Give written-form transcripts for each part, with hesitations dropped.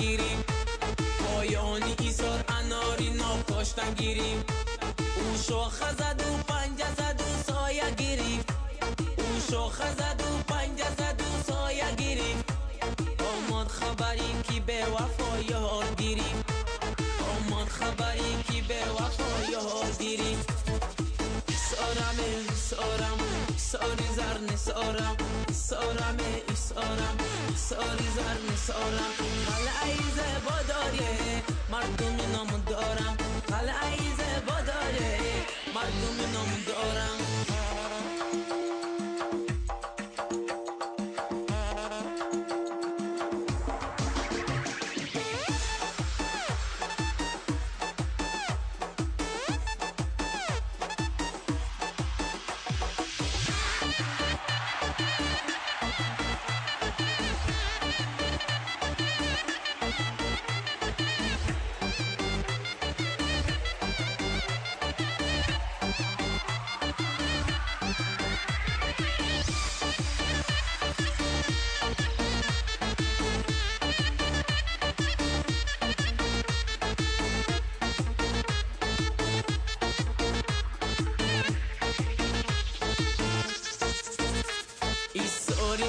گیریم پایانی ایثار اناری ناکاشتن گیریم او شاخه زد و پنجه زد و سایه گیریم او شاخه زد و پنجه زد و سایه گیریم آمد خبری کی به وفا یار گیریم آمد خبری کی به وفا یار گیریم سارم سارم ساری زرن سارم سارم سارم ساری زرن سارم قلعه زیبا داره مردم نام دارم قلعه زیبا داره مردم نام دارم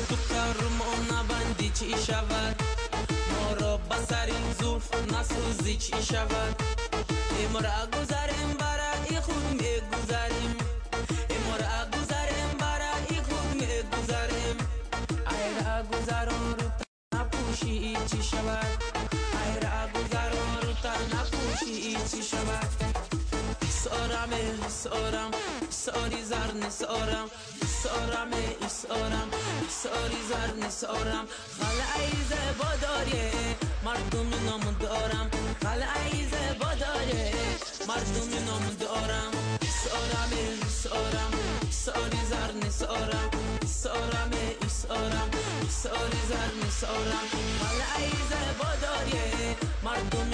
تو کرم نبندی چی شود ما را بسر این زلف نسوزی چی شود ما را گذاریم برای خود میگذاریم ما را گذاریم برای خود میگذاریم ای را گذارم رو نپوشی چی شود ای را گذارم رو نپوشی چی شود سارم سارم ساری زرن سارم سارم سارم ساری زرن سارم قلعه زیبا داره مردم نام دارم قلعه زیبا داره مردم نام دارم سارم سارم ساری زرن سارم سارم سارم ساری زرن سارم قلعه زیبا داره مردم